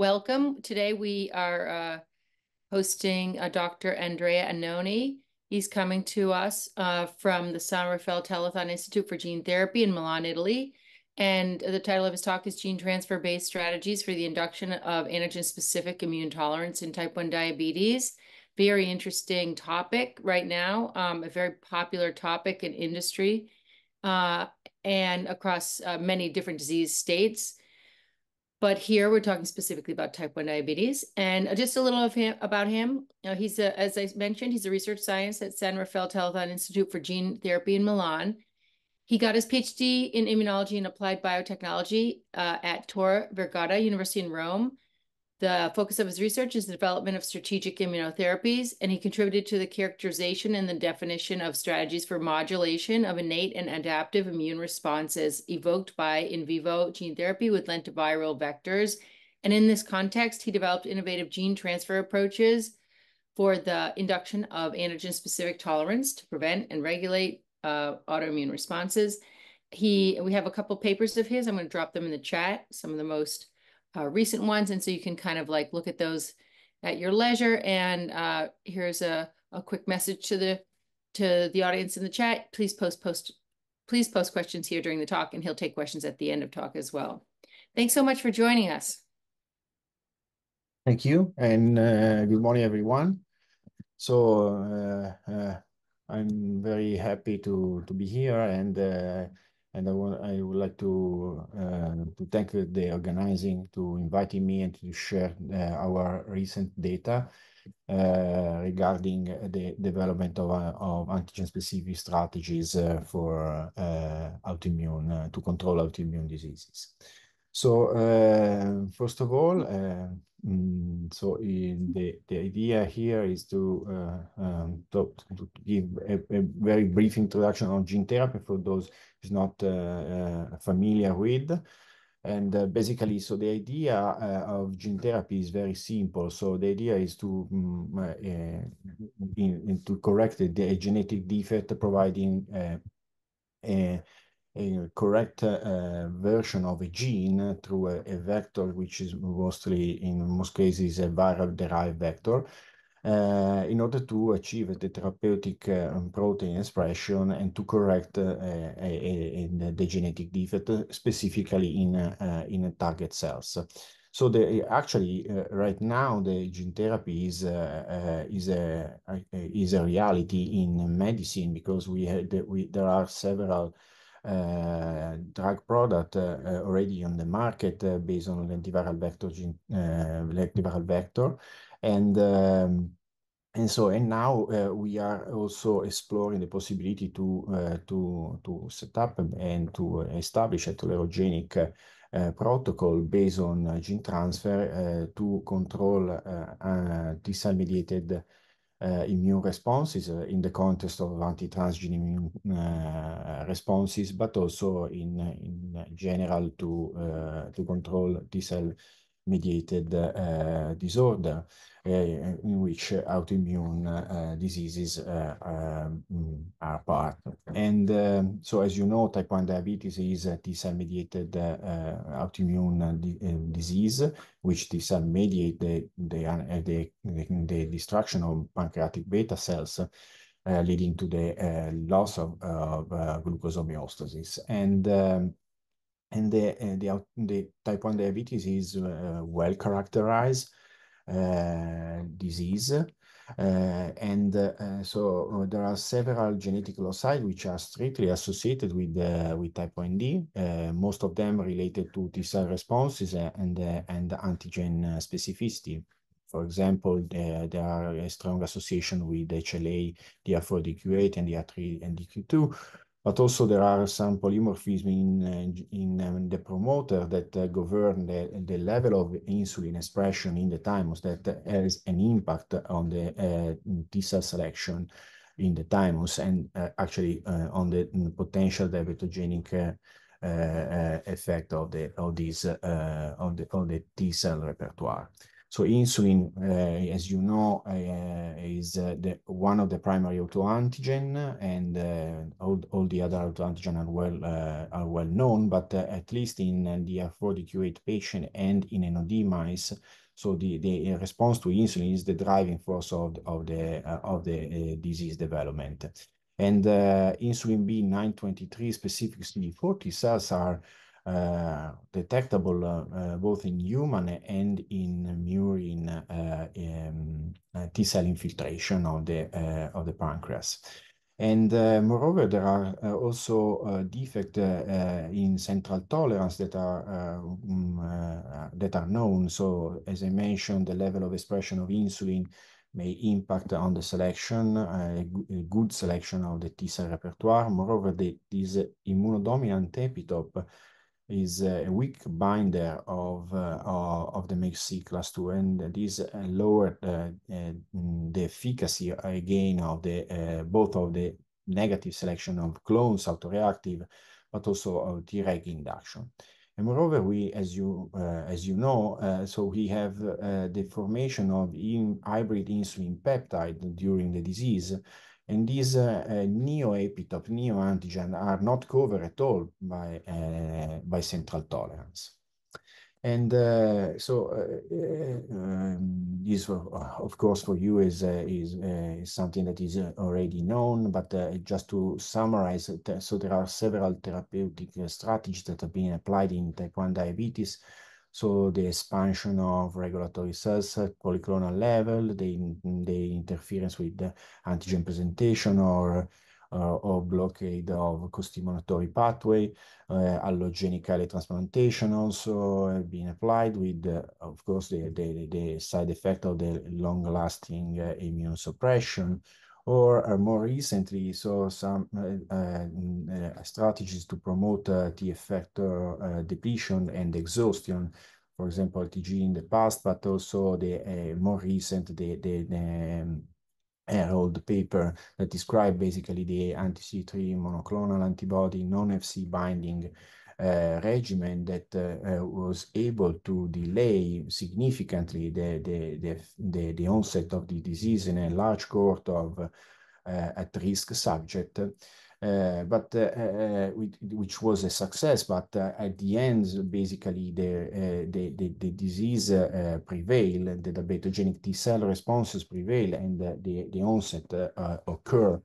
welcome. Today we are hosting Dr. Andrea Annoni. He's coming to us from the San Raffaele Telethon Institute for Gene Therapy in Milan, Italy. And the title of his talk is Gene Transfer-Based Strategies for the Induction of Antigen-Specific Immune Tolerance in Type 1 Diabetes. Very interesting topic right now, a very popular topic in industry and across many different disease states. But here we're talking specifically about type 1 diabetes. And just a little about him. He's as I mentioned, he's a research scientist at San Raffaele Telethon Institute for Gene Therapy in Milan. He got his PhD in immunology and applied biotechnology at Tor Vergata University in Rome. The focus of his research is the development of strategic immunotherapies, and he contributed to the characterization and the definition of strategies for modulation of innate and adaptive immune responses evoked by in vivo gene therapy with lentiviral vectors. And in this context, he developed innovative gene transfer approaches for the induction of antigen-specific tolerance to prevent and regulate autoimmune responses. We have a couple papers of his. I'm going to drop them in the chat, some of the most recent ones, and so you can kind of like look at those at your leisure. And here's a quick message to the audience in the chat. Please post questions here during the talk, and he'll take questions at the end of talk as well. Thanks so much for joining us. Thank you, and good morning, everyone. So I'm very happy to be here, and I would like to thank the organizing to inviting me and to share our recent data regarding the development of antigen-specific strategies for autoimmune to control autoimmune diseases. So first of all, the idea here is to give a very brief introduction on gene therapy for those who's not familiar with. And basically, so the idea of gene therapy is very simple. So the idea is to correct the genetic defect, providing a correct version of a gene through a vector, which is mostly, in most cases, a viral-derived vector, in order to achieve the therapeutic protein expression and to correct the genetic defect, specifically in target cells. So right now the gene therapy is a reality in medicine, because there are several drug product already on the market based on lentiviral vector, and now we are also exploring the possibility to set up and to establish a tolerogenic protocol based on gene transfer to control T-cell mediated immune responses in the context of anti-transgene immune responses, but also in general to control T-cell mediated disorder, in which autoimmune diseases are part. And so, as you know, type 1 diabetes is a T-cell mediated autoimmune disease, which T-cell mediate the destruction of pancreatic beta cells, leading to the loss of glucose homeostasis. And the type 1 diabetes is well characterized disease. So there are several genetic loci which are strictly associated with type 1D, most of them related to T-cell responses and antigen specificity. For example, there are a strong association with HLA, DR4, DQ8, and DR3 and DQ2. But also there are some polymorphism in the promoter that govern the level of insulin expression in the thymus, that has an impact on the T-cell selection in the thymus, and actually on the potential diabetogenic effect of the T-cell repertoire. So insulin, as you know, is one of the primary autoantigen, and all the other autoantigen are well known, but at least in the R40Q8 patient and in NOD mice, so the response to insulin is the driving force of the disease development. And insulin B923 specific CD4 T cells are detectable both in human and in murine T cell infiltration of the pancreas. And moreover, there are also defects in central tolerance that are known. So, as I mentioned, the level of expression of insulin may impact on the selection, a good selection of the T cell repertoire. Moreover, this immunodominant epitope is a weak binder of the MHC class 2, and this lowered the efficacy again of both of the negative selection of clones, autoreactive, but also of Treg induction. And moreover, we, as you know, so we have the formation of hybrid insulin peptide during the disease, and these neoepitope, neoantigen are not covered at all by central tolerance. And this, of course, for you is something that is already known, but just to summarize, so there are several therapeutic strategies that have been applied in type 1 diabetes. So the expansion of regulatory cells at polyclonal level, the interference with the antigen presentation or blockade of costimulatory pathway, allogenic islet transplantation also have been applied with, of course, the side effect of the long-lasting immune suppression, or more recently, so some strategies to promote T effector depletion and exhaustion, for example, TG in the past, but also the more recent, the Herald paper that described basically the anti-C3 monoclonal antibody non-FC binding regimen that was able to delay significantly the onset of the disease in a large cohort of at-risk subjects. Which was a success, but at the end, basically, the disease prevailed, the betogenic T cell responses prevail, and the onset occur.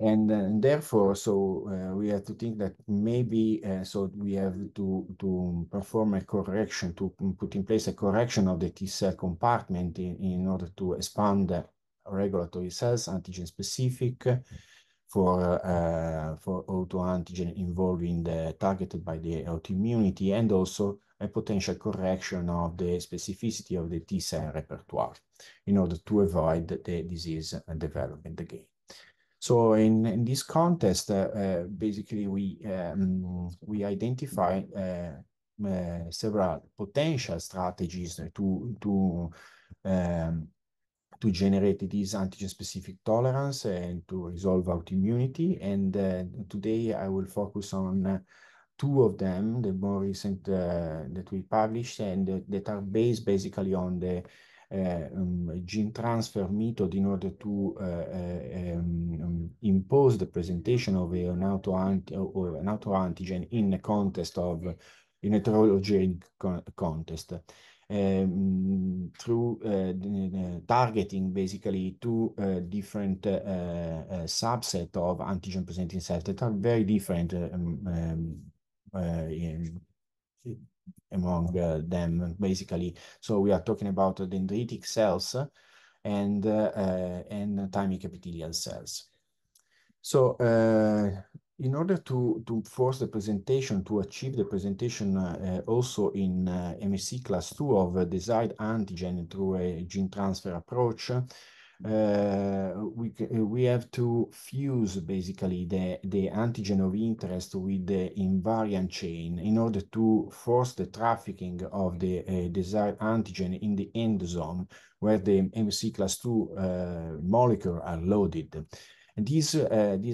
And therefore, so we have to think that maybe, so we have to perform a correction, to put in place a correction of the T cell compartment in order to expand regulatory cells, antigen specific, for autoantigen involving the targeted by the autoimmunity, and also a potential correction of the specificity of the T cell repertoire in order to avoid the disease development again. So in this context, basically we identify several potential strategies to generate this antigen-specific tolerance and to resolve autoimmunity. And today I will focus on two of them, the more recent that we published, and that are based basically on the gene transfer method in order to impose the presentation of an autoantigen in a context of in a heterogenic context. Through targeting basically two different subset of antigen presenting cells that are very different among them, basically. So we are talking about dendritic cells and thymic epithelial cells. So in order to force the presentation, to achieve the presentation also in MHC class 2 of desired antigen through a gene transfer approach, we have to fuse basically the antigen of interest with the invariant chain in order to force the trafficking of the desired antigen in the endosome where the MHC class 2 molecules are loaded. And this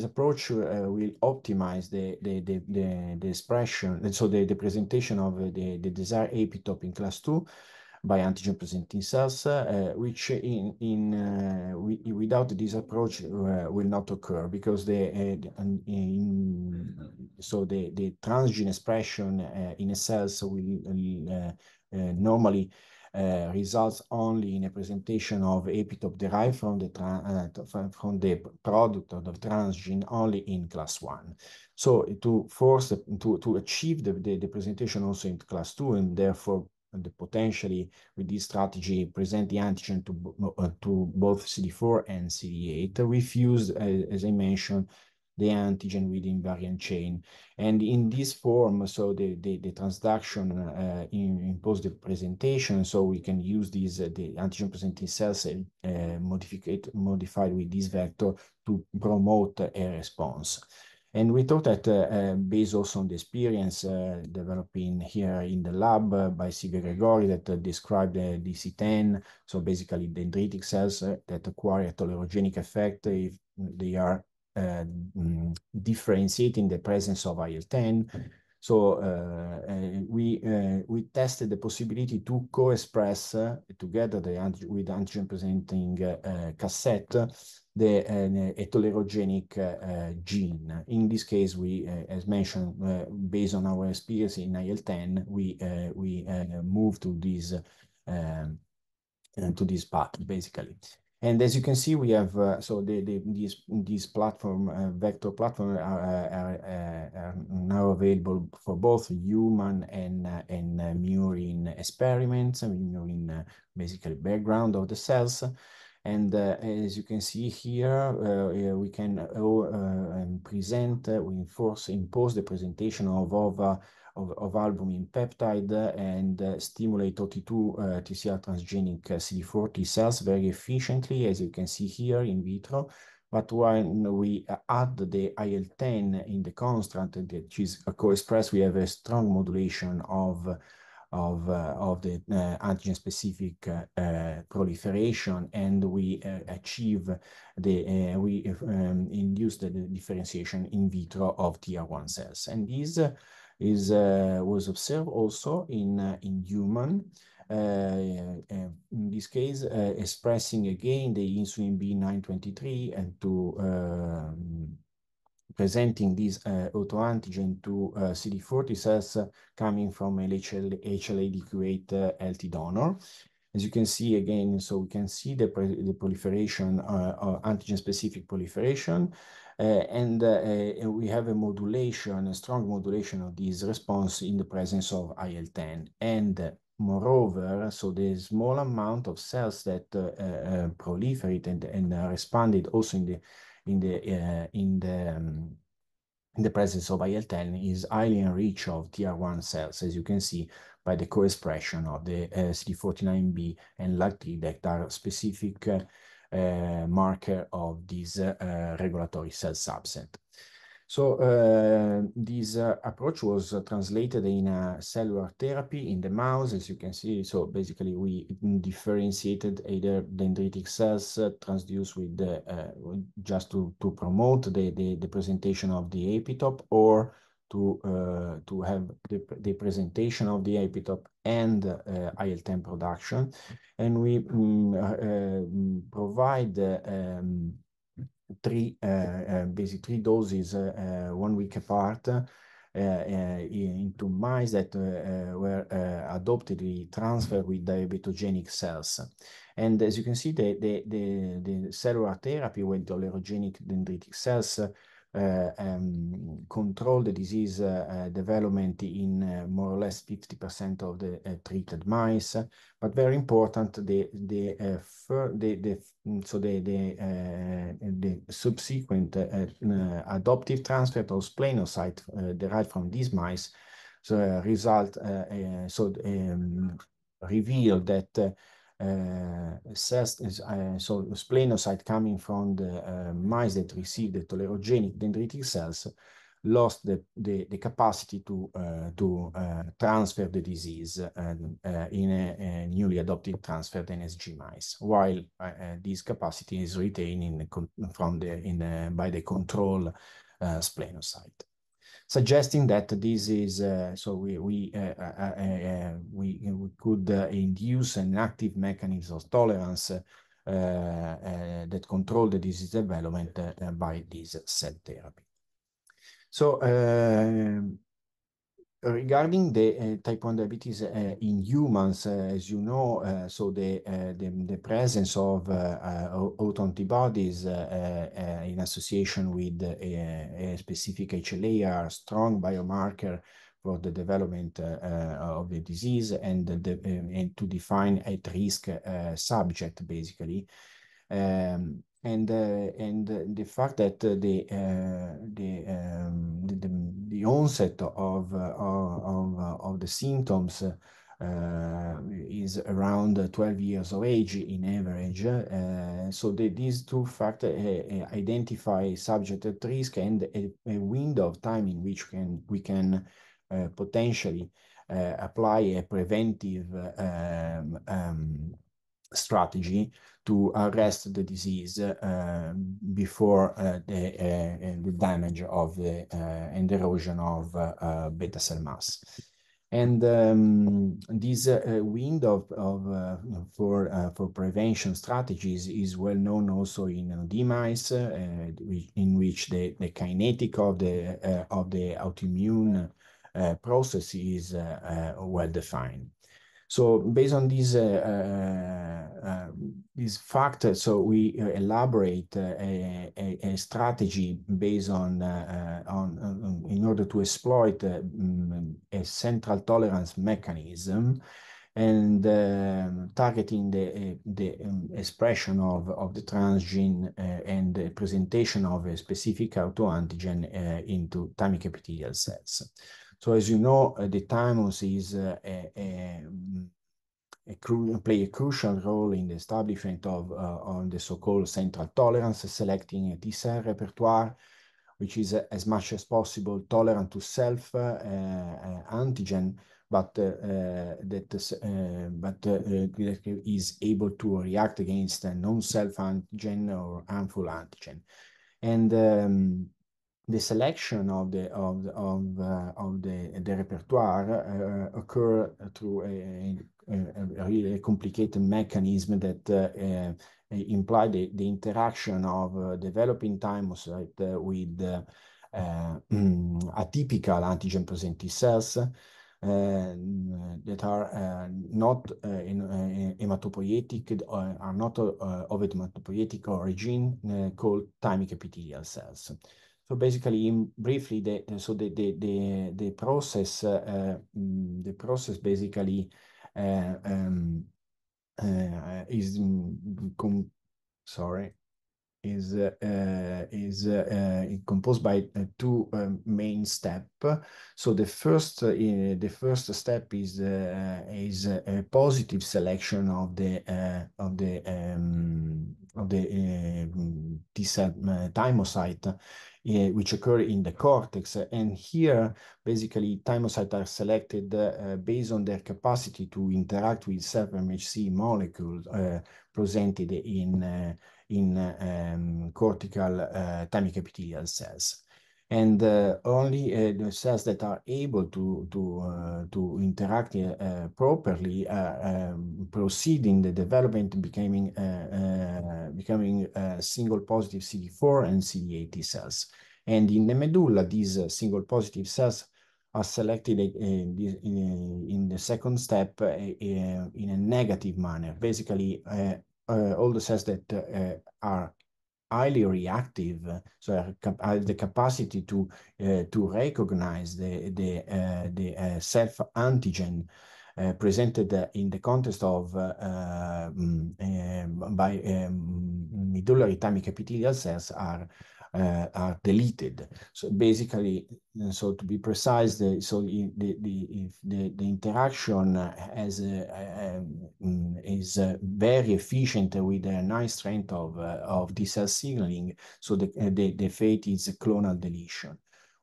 approach will optimize the expression, and so the presentation of the desired epitope in class 2 by antigen-presenting cells, which without this approach will not occur, because the transgene expression in a cells will normally results only in a presentation of epitope derived from the product of the transgene only in class 1. So to achieve the presentation also in class 2, and therefore potentially with this strategy present the antigen to both CD4 and CD8, we fuse, as I mentioned, the antigen with invariant chain. And in this form, so the transduction impose the presentation, so we can use these the antigen presenting cells modified with this vector to promote a response. And we thought that based also on the experience developing here in the lab by Silvia Gregori that described the DC10, so basically dendritic cells that acquire a tolerogenic effect if they are differentiating the presence of IL-10. So we tested the possibility to co-express together with antigen-presenting cassette a tolerogenic gene. In this case, we, as mentioned, based on our experience in IL-10, we moved to this path basically. And as you can see, we have these platform vector platform are now available for both human and murine experiments, murine basically background of the cells. And as you can see here, we can present, we impose the presentation of albumin peptide and stimulate OT2 TCR transgenic CD4 T cells very efficiently, as you can see here in vitro. But when we add the IL-10 in the construct, which is co-expressed, we have a strong modulation of the antigen-specific proliferation, and we achieve we induce the differentiation in vitro of TR1 cells. And this was observed also in human. In this case, expressing again the insulin B923 and to presenting this autoantigen to CD40 cells coming from HLA-DQ8 LT donor. As you can see again, so we can see the proliferation, antigen-specific proliferation, and we have a strong modulation of this response in the presence of IL-10. And moreover, so the small amount of cells that proliferate and responded also in the presence of IL-10 is highly enriched of TR1 cells, as you can see by the co-expression of the CD49B and LAG3 that are specific marker of this regulatory cell subset. So this approach was translated in a cellular therapy in the mouse, as you can see. So basically, we differentiated either dendritic cells transduced with just to promote the presentation of the epitope, or to have the presentation of the epitope and IL-10 production, and we provide basically 3 doses 1 week apart into mice that were adoptively transferred with diabetogenic cells. And as you can see, the cellular therapy with tolerogenic dendritic cells control the disease development in more or less 50% of the treated mice. But very important, the subsequent adoptive transfer of splenocyte derived from these mice reveal that cells, so splenocyte coming from the mice that received the tolerogenic dendritic cells lost the capacity to transfer the disease in a newly adopted transferred NSG mice, while this capacity is retained by the control splenocyte. suggesting that this is so we could induce an active mechanism of tolerance that control the disease development by this cell therapy. So regarding the type 1 diabetes in humans, as you know, so the presence of autoantibodies in association with a specific HLA are strong biomarker for the development of the disease and to define at-risk subject, basically. And the fact that the onset of the symptoms is around 12 years of age in average. So these two factors identify subject at risk and a window of time in which we can potentially apply a preventive strategy to arrest the disease before the damage of and erosion of beta cell mass. And this window for prevention strategies is well known also in D mice, in which the kinetic of the autoimmune process is well defined. So based on these factors, so we elaborate a strategy based on in order to exploit a central tolerance mechanism and targeting the expression of the transgene and the presentation of a specific autoantigen into thymic epithelial cells. So as you know, the thymus is play a crucial role in the establishment of on the so-called central tolerance, selecting a T-cell repertoire, which is as much as possible tolerant to self antigen, but that is able to react against a non-self antigen or harmful antigen. And the selection of the repertoire occur through a really complicated mechanism that imply the interaction of developing thymus with atypical antigen-presenting cells that are not hematopoietic, are not of hematopoietic origin, called thymic epithelial cells. So basically, briefly, the process basically is composed by two main steps. So the first step is a positive selection of the T-cell thymocyte, which occur in the cortex. And here, basically, thymocytes are selected based on their capacity to interact with self-MHC molecules presented in cortical thymic epithelial cells. And only the cells that are able to interact properly proceed in the development, becoming single positive CD4 and CD8 T cells. And in the medulla, these single positive cells are selected in the second step in a negative manner. Basically, all the cells that are highly reactive, so have the capacity to recognize the self antigen presented in the context of by medullary thymic epithelial cells are deleted. So basically, so to be precise, if the interaction is very efficient with a nice strength of T-cell signaling, so the fate is a clonal deletion.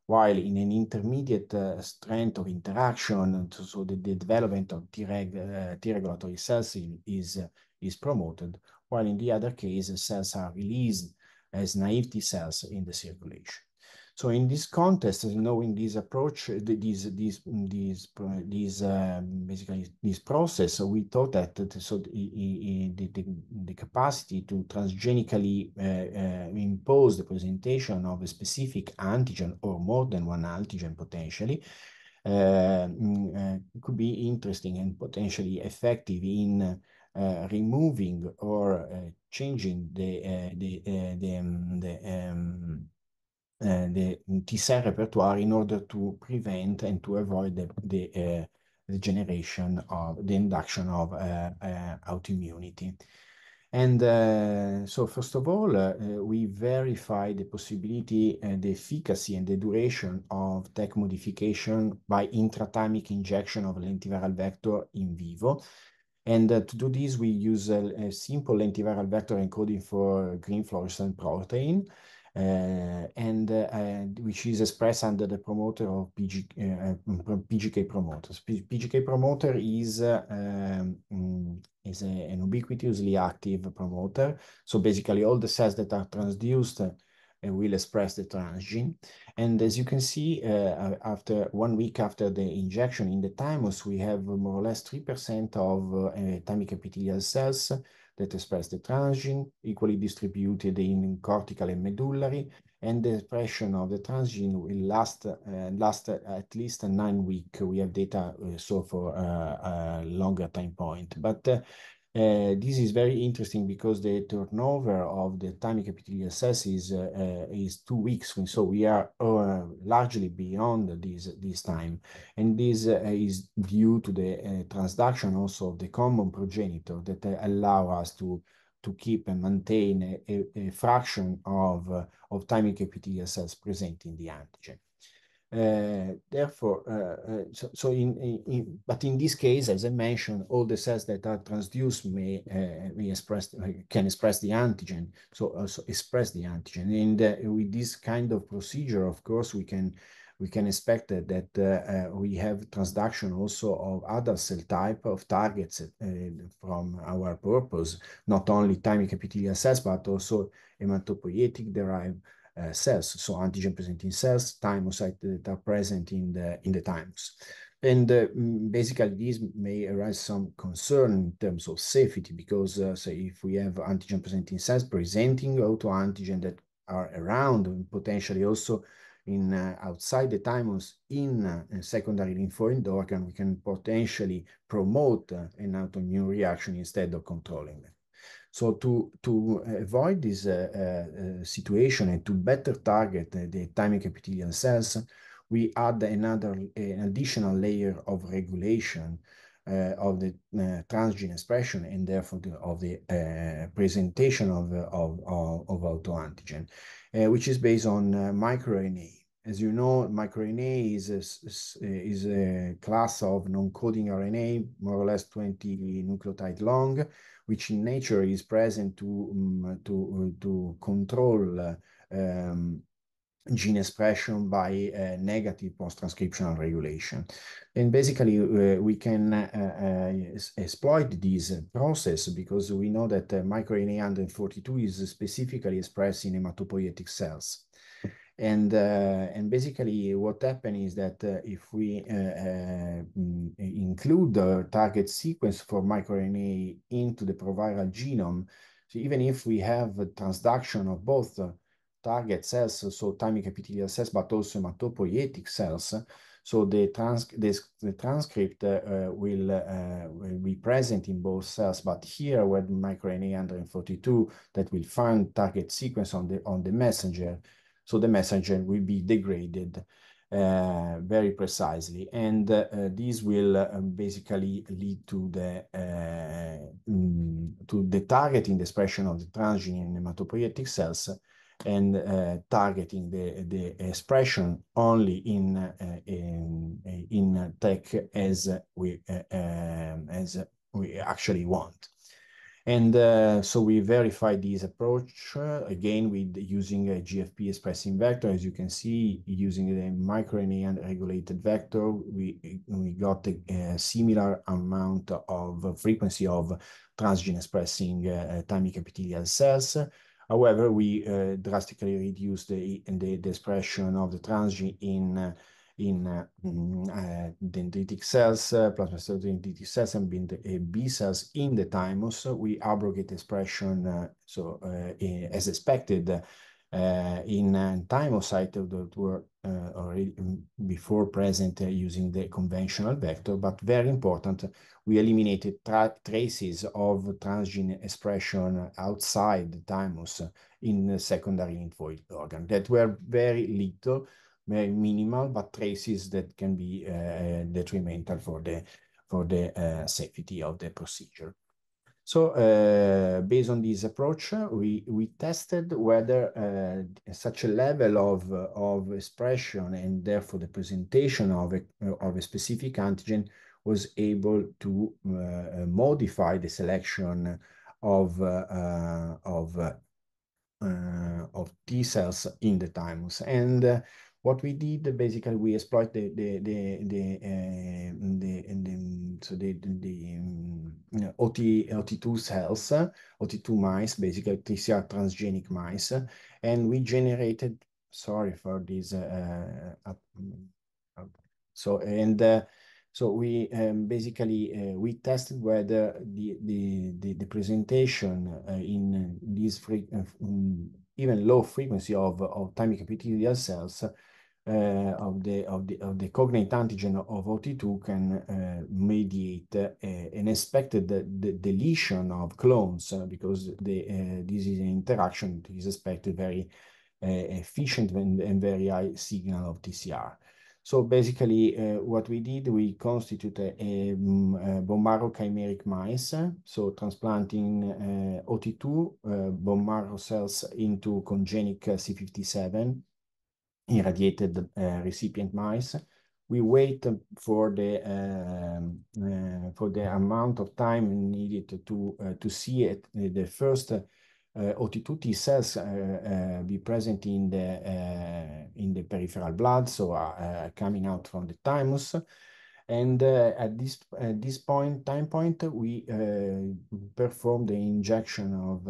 While in an intermediate strength of interaction, so the development of T regulatory cells is promoted, while in the other case, cells are released as naive T cells in the circulation. So in this context, knowing this approach, basically this process, we thought that the capacity to transgenically impose the presentation of a specific antigen or more than one antigen potentially could be interesting and potentially effective in removing or changing the T-cell repertoire in order to prevent and to avoid the generation of the induction of autoimmunity. And so first of all, we verify the possibility and the efficacy and the duration of tech modification by intrathymic injection of lentiviral vector in vivo. And to do this, we use a simple lentiviral vector encoding for green fluorescent protein, which is expressed under the promoter of PGK promoters. PGK promoter is an ubiquitously active promoter. So basically all the cells that are transduced will express the transgene. And as you can see, after 1 week after the injection in the thymus, we have more or less 3% of thymic epithelial cells that express the transgene, equally distributed in cortical and medullary, and the expression of the transgene will last at least 9 weeks. We have data so for a longer time point. But this is very interesting because the turnover of the thymic epithelial cells is 2 weeks. So we are largely beyond this time. And this is due to the transduction also of the common progenitor that allow us to keep and maintain a fraction of thymic epithelial cells present in the antigen. Therefore, but in this case, as I mentioned, all the cells that are transduced can express the antigen, so also express the antigen. And with this kind of procedure, of course, we can expect that we have transduction also of other cell type of targets from our purpose, not only thymic epithelial cells, but also hematopoietic derived cells, so antigen-presenting cells, thymocytes that are present in the thymus. And basically, this may arise some concern in terms of safety, because say if we have antigen-presenting cells presenting autoantigen that are around, and potentially also in outside the thymus in secondary lymphoid organ, we can potentially promote an autoimmune reaction instead of controlling them. So to avoid this situation and to better target the thymic epithelial cells, we add an additional layer of regulation of the transgene expression and therefore of the presentation of autoantigen, which is based on microRNA. As you know, microRNA is a class of non-coding RNA, more or less 20 nucleotide long, which in nature is present to control gene expression by negative post-transcriptional regulation. And basically, we can exploit this process because we know that microRNA 142 is specifically expressed in hematopoietic cells. And basically what happens is that if we include the target sequence for microRNA into the proviral genome, so even if we have a transduction of both target cells, so thymic epithelial cells, but also hematopoietic cells, so the transcript will be present in both cells, but here with microRNA 142 that will find target sequence on the messenger, so the messenger will be degraded very precisely. And this will basically lead to the targeting the expression of the transgene in hematopoietic cells and targeting the expression only in tech as we actually want. And so we verify this approach again with using a GFP expressing vector. As you can see, using the microRNA regulated vector, we got a similar amount of frequency of transgene expressing thymic epithelial cells. However, we drastically reduced the expression of the transgene in dendritic cells, plasma cell dendritic cells, and B cells in the thymus. We abrogate expression, as expected, in thymocyte that were already before present using the conventional vector, but very important, we eliminated traces of transgene expression outside the thymus in the secondary lymphoid organ that were very little, very minimal, but traces that can be detrimental for the safety of the procedure. So based on this approach, we tested whether such a level of expression and therefore the presentation of a specific antigen was able to modify the selection of T cells in the thymus. And what we did, basically, we exploit the OT2 cells, OT2 mice, basically TCR transgenic mice, and we generated. Sorry for this. So we basically we tested whether the presentation in this even low frequency of thymic epithelial cells of the cognate antigen of OT2 can mediate an expected deletion of clones because this is an interaction that is expected very efficient and very high signal of TCR. So basically, what we did, we constituted a bone marrow chimeric mice, so transplanting OT2 bone marrow cells into congenic C57 irradiated recipient mice. We wait for the amount of time needed to see the first OT2 T cells be present in the peripheral blood, so coming out from the thymus. And at this time point, we performed the injection of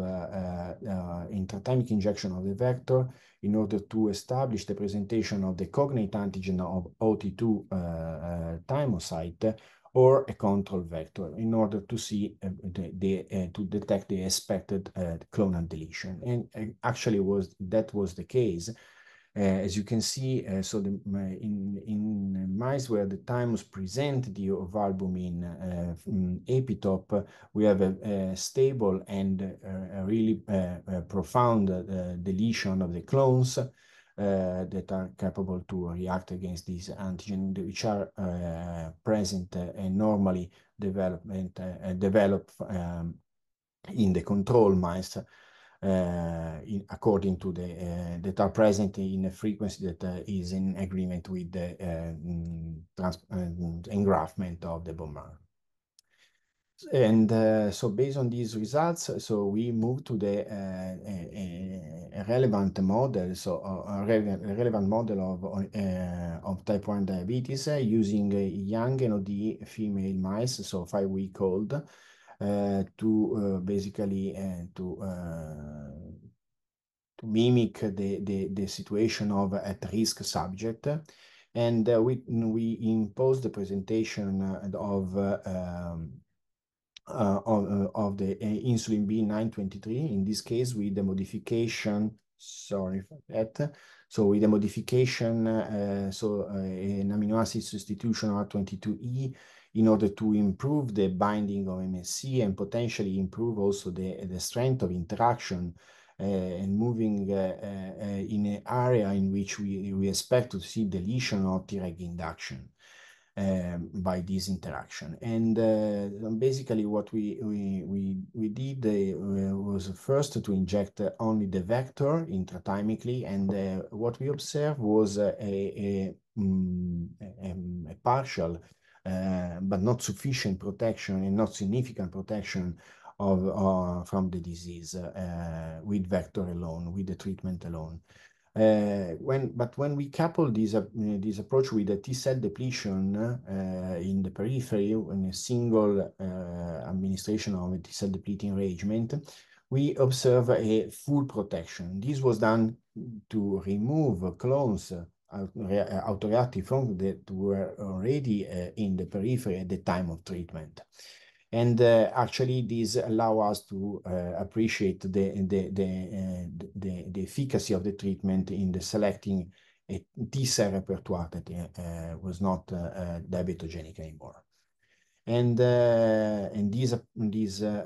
intrathymic injection of the vector in order to establish the presentation of the cognate antigen of OT2 thymocyte or a control vector in order to see to detect the expected clonal deletion. And actually that was the case. As you can see, in mice where the thymus present the ovalbumin epitope, we have a stable and a really profound deletion of the clones that are capable to react against these antigen, which are present and normally develop in the control mice. According to that are present in a frequency that is in agreement with the engraftment of the bone marrow. And so based on these results, so we moved to the relevant model, so a relevant model of type 1 diabetes using young NOD female mice, so 5-week-old, to basically to mimic the situation of at-risk subject. And we imposed the presentation of the insulin B923, in this case with the modification, sorry for that. So with the modification, an amino acid substitution R22E in order to improve the binding of MSC and potentially improve also the strength of interaction and moving in an area in which we expect to see deletion or Treg induction by this interaction. And basically what we did was first to inject only the vector intrathymically, and what we observed was a partial but not sufficient protection and not significant protection from the disease with vector alone, with the treatment alone. But when we couple this approach with a T cell depletion in the periphery in a single administration of a T cell depleting regimen, we observe a full protection. This was done to remove clones autoreactive from that were already in the periphery at the time of treatment. And actually, this allow us to appreciate the efficacy of the treatment in the selecting a T cell repertoire that was not diabetogenic anymore. And this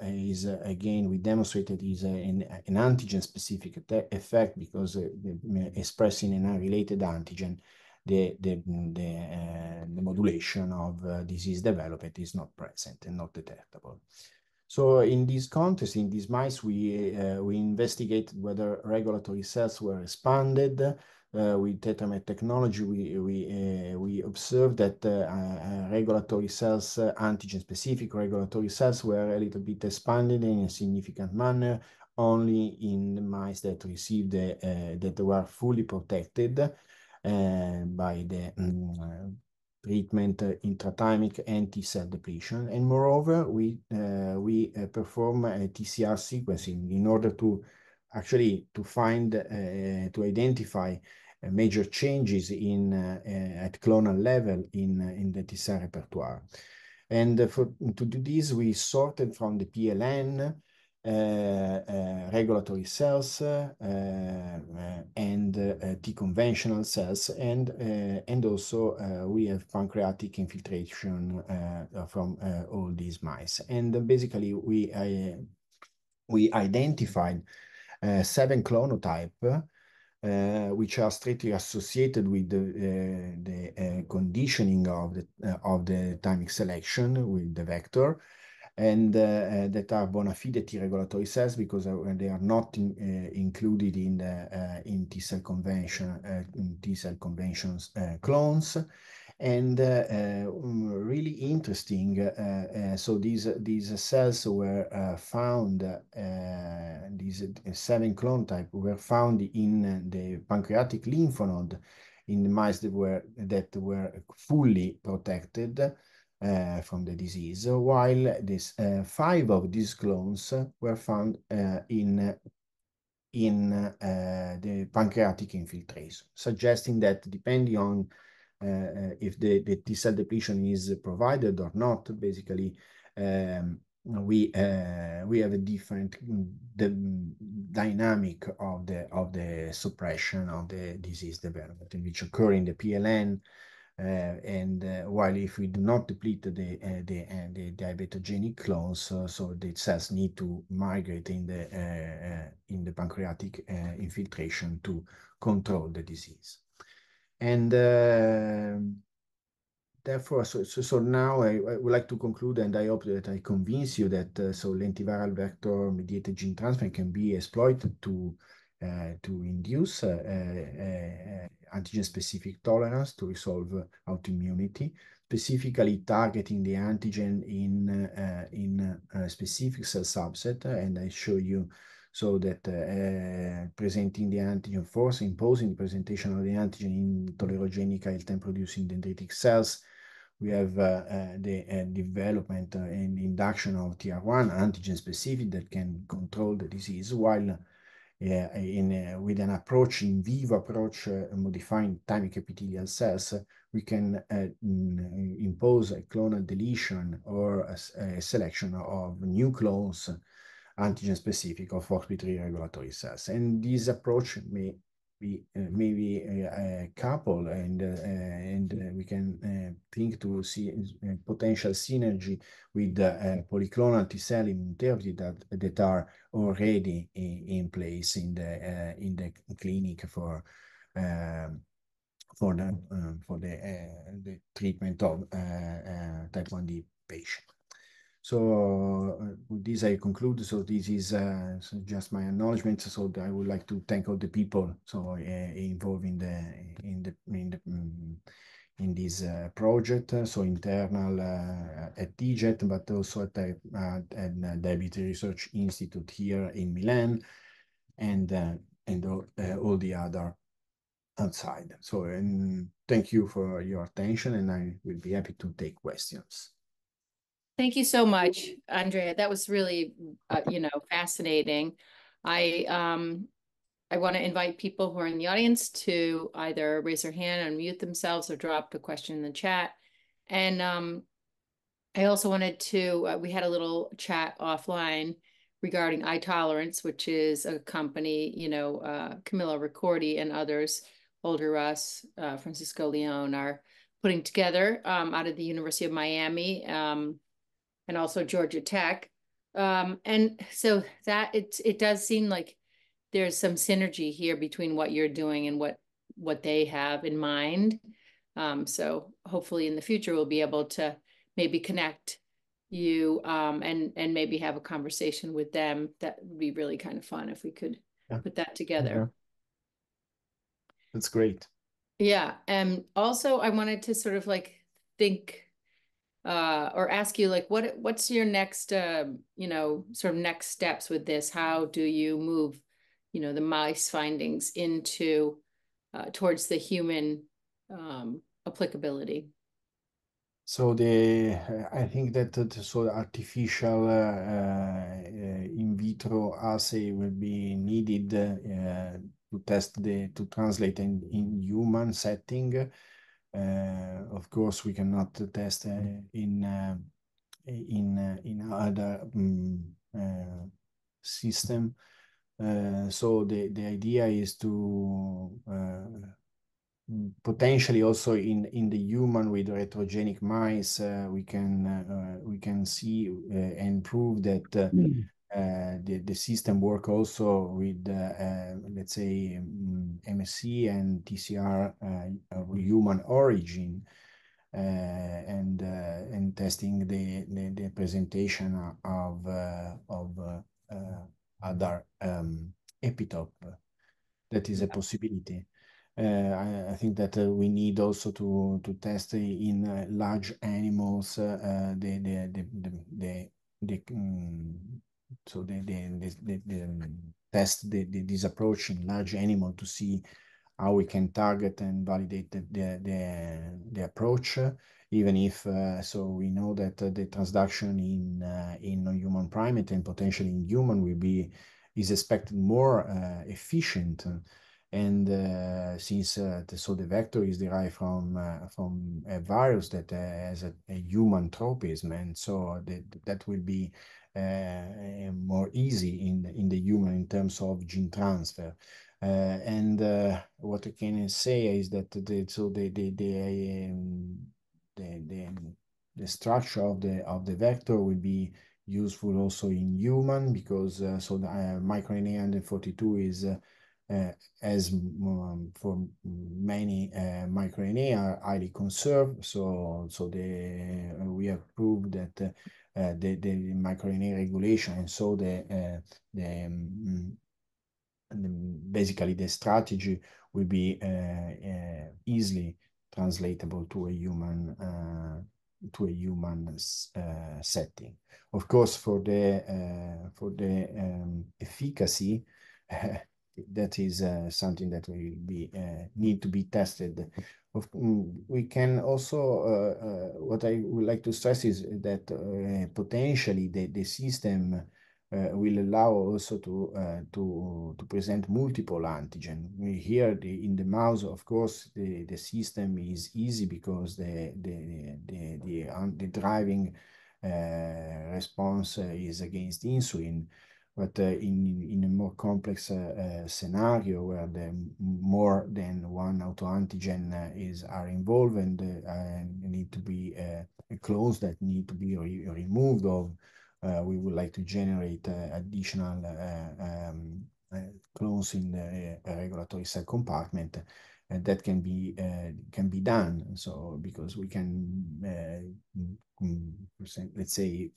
is again, we demonstrated is an antigen-specific effect because expressing an unrelated antigen, the modulation of disease development is not present and not detectable. So in this context, in these mice, we investigated whether regulatory cells were expanded with tetramer technology. We observed that regulatory cells, antigen-specific regulatory cells, were a little bit expanded in a significant manner only in the mice that received that were fully protected by the treatment intrathymic and T-cell depletion. And moreover, we perform a TCR sequencing in order to actually to find, to identify major changes in at clonal level in the T-cell repertoire. And to do this, we sorted from the PLN regulatory cells and T conventional cells, and also we have pancreatic infiltration from all these mice. And basically, we identified 7 clonotypes which are strictly associated with the conditioning of the thymic selection with the vector, and that are bona fide T regulatory cells because they are not included in the T-cell conventions clones. And really interesting, so these cells were found, these 7 clone type were found in the pancreatic lymph node in the mice that were fully protected from the disease, while 5 of these clones were found in the pancreatic infiltration, suggesting that depending on if the T-cell depletion is provided or not, basically we have a different dynamic of the suppression of the disease development, which occur in the PLN. While if we do not deplete the diabetogenic clones, so the cells need to migrate in the pancreatic infiltration to control the disease. And therefore, so now I would like to conclude, and I hope that I convince you that so lentiviral vector-mediated gene transfer can be exploited to induce antigen-specific tolerance to resolve autoimmunity, specifically targeting the antigen in a specific cell subset. And I show you so that presenting the antigen first, imposing the presentation of the antigen in tolerogenic IL-10 producing dendritic cells. We have the development and induction of TR1 antigen specific that can control the disease, while with an approach, in vivo approach, modifying thymic epithelial cells, we can impose a clonal deletion or a selection of new clones antigen specific of FOXP3 regulatory cells. And this approach may be a couple, and we can think to see potential synergy with polyclonal T-cell immunotherapy that are already in place in the clinic for the treatment of type 1D patient. So with this I conclude. So this is so just my acknowledgement. So I would like to thank all the people so involved in this project. So internal at TGET, but also at Diabetes Research Institute here in Milan, and all the other outside. So thank you for your attention, and I will be happy to take questions. Thank you so much, Andrea. That was really, fascinating. I want to invite people who are in the audience to either raise their hand, unmute themselves, or drop a question in the chat. And I also wanted to, we had a little chat offline regarding iTolerance, which is a company, Camilla Ricordi and others, Older Russ, Francisco Leon, are putting together out of the University of Miami, and also Georgia Tech. And so that it does seem like there's some synergy here between what you're doing and what they have in mind. So hopefully in the future we'll be able to maybe connect you, and maybe have a conversation with them. That would be really kind of fun if we could put that together. Okay. That's great. Yeah. And also I wanted to sort of like think, or ask you, like, what's your next, sort of next steps with this? How do you move, the mice findings into, towards the human applicability? So I think that the artificial in vitro assay will be needed to to translate in human setting. Of course, we cannot test in other system. So the idea is to potentially also in the human with retrogenic mice, we can see and prove that the system work also with let's say MSC and TCR of human origin, and testing the presentation of other epitope. That is a possibility. I think that we need also to test in large animals test this approach in large animal to see how we can target and validate the approach, even if so we know that the transduction in non-human primate and potentially in human is expected more efficient. And since the vector is derived from a virus that has a human tropism, and so that will be more easy in the human in terms of gene transfer. And what I can say is that the structure of the vector will be useful also in human, because the microRNA 142 is as for many microRNA are highly conserved. So we have proved that the microRNA regulation, and so basically the strategy will be easily translatable to a human setting. Of course, for the efficacy, that is something that will be need to be tested. We can also what I would like to stress is that potentially the system will allow also to present multiple antigen. Here in the mouse, of course, the system is easy because the driving response is against insulin. But in a more complex scenario where more than one autoantigen are involved, and need to be clones that need to be removed of, we would like to generate additional clones in the regulatory cell compartment, and that can be done. So because we can let's say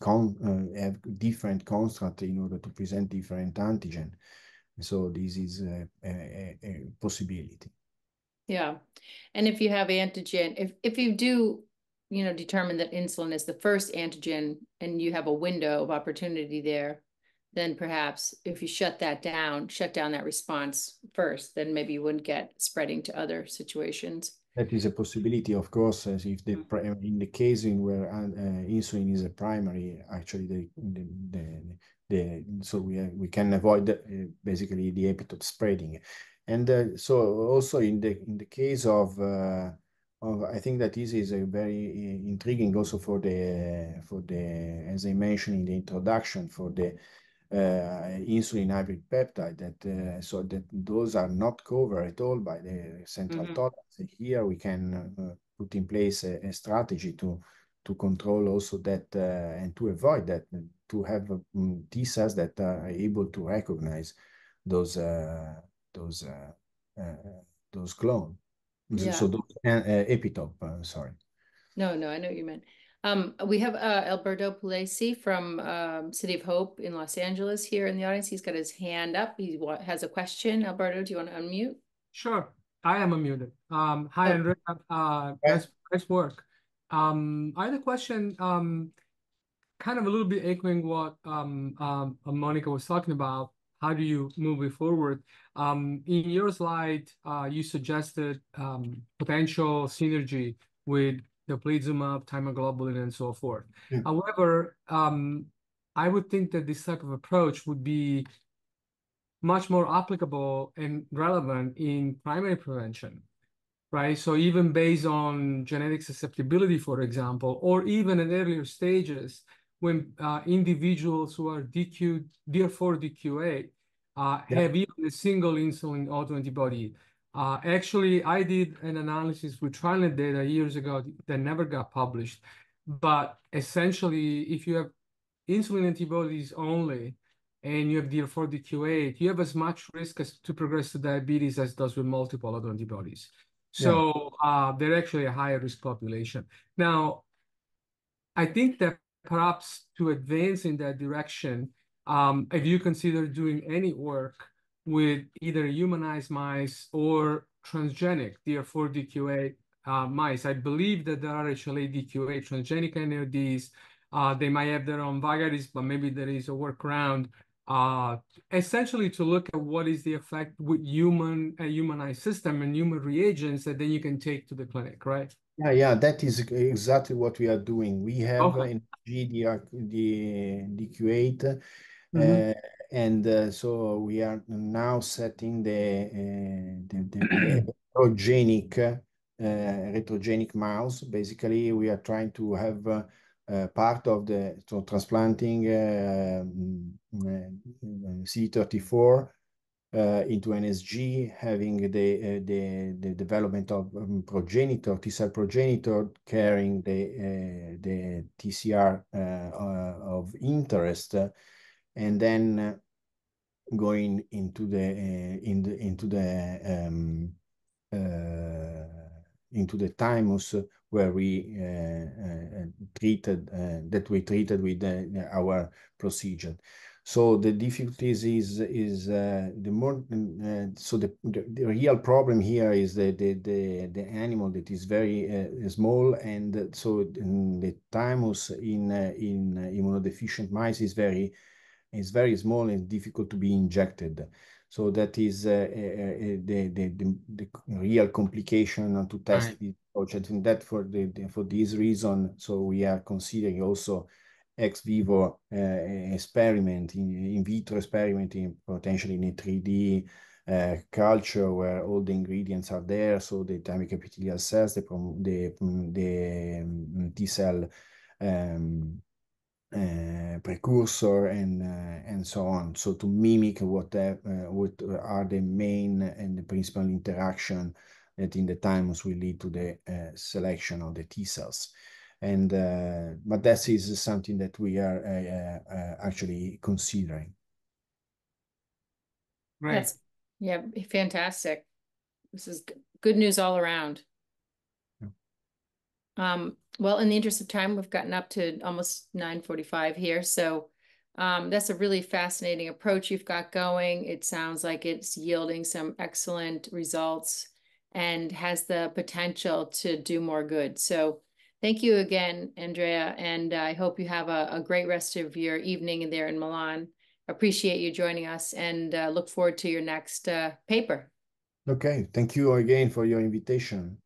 have different construct in order to present different antigen. So this is a possibility. Yeah. And if you have antigen, if you do, determine that insulin is the first antigen and you have a window of opportunity there, then perhaps if you shut down that response first, then maybe you wouldn't get spreading to other situations. That is a possibility, of course, as if in the case in where insulin is a primary, actually so we can avoid basically the epitope spreading, and so also in the case of I think that this is a very intriguing also for the as I mentioned in the introduction for the insulin hybrid peptide that so that those are not covered at all by the central tolerance. Here we can put in place a strategy to control also that and to avoid that, to have T cells that are able to recognize those those uh, those clone. Yeah. So those epitope. Sorry. No, I know what you meant. We have Alberto Pulesi from City of Hope in Los Angeles here in the audience. He's got his hand up. He has a question. Alberto, do you want to unmute? Sure, I am unmuted. Hi, Andrea. Nice work. I had a question, kind of a little bit echoing what Monica was talking about. How do you move it forward? In your slide, you suggested potential synergy with the plizumab, thymoglobulin, and so forth. Yeah. However, I would think that this type of approach would be much more applicable and relevant in primary prevention, right? So even based on genetic susceptibility, for example, or even at earlier stages, when individuals who are DR4 DQ8 have even a single insulin autoantibody. Actually, I did an analysis with TrialNet data years ago that never got published. But essentially, if you have insulin antibodies only, and you have DR4 DQ8, you have as much risk to progress to diabetes as does with multiple autoantibodies. So they're actually a higher risk population. Now, I think that perhaps to advance in that direction, if you consider doing any work with either humanized mice or transgenic DR4 DQ8 mice, I believe that there are HLA DQ8 transgenic NODs. They might have their own vagaries, but maybe there is a workaround. Essentially to look at what is the effect with humanized system and human reagents that then you can take to the clinic, right? Yeah, that is exactly what we are doing. We have Okay. the DQ8, and so we are now setting the retrogenic mouse. Basically, we are trying to have part of the transplanting CD34 into NSG, having the development of T cell progenitor carrying the TCR of interest, and then going into the thymus where we treated with our procedure. So the difficulties is the more so the real problem here is the animal that is very small, and so the thymus in immunodeficient mice is very small and difficult to be injected. So that is the real complication to test this approach. I think that for this reason, so we are considering also ex vivo experiment, in vitro experiment, potentially in a 3D culture where all the ingredients are there. So the thymic epithelial cells, the T cell precursor and so on. So to mimic what are the main and the principal interaction that in the thymus will lead to the selection of the T cells. And but that is something that we are actually considering. Right. Yeah, fantastic. This is good news all around. Well, in the interest of time, we've gotten up to almost 9:45 here. So that's a really fascinating approach you've got going. It sounds like it's yielding some excellent results and has the potential to do more good. So thank you again, Andrea, and I hope you have a great rest of your evening there in Milan. Appreciate you joining us, and look forward to your next paper. Okay, thank you again for your invitation.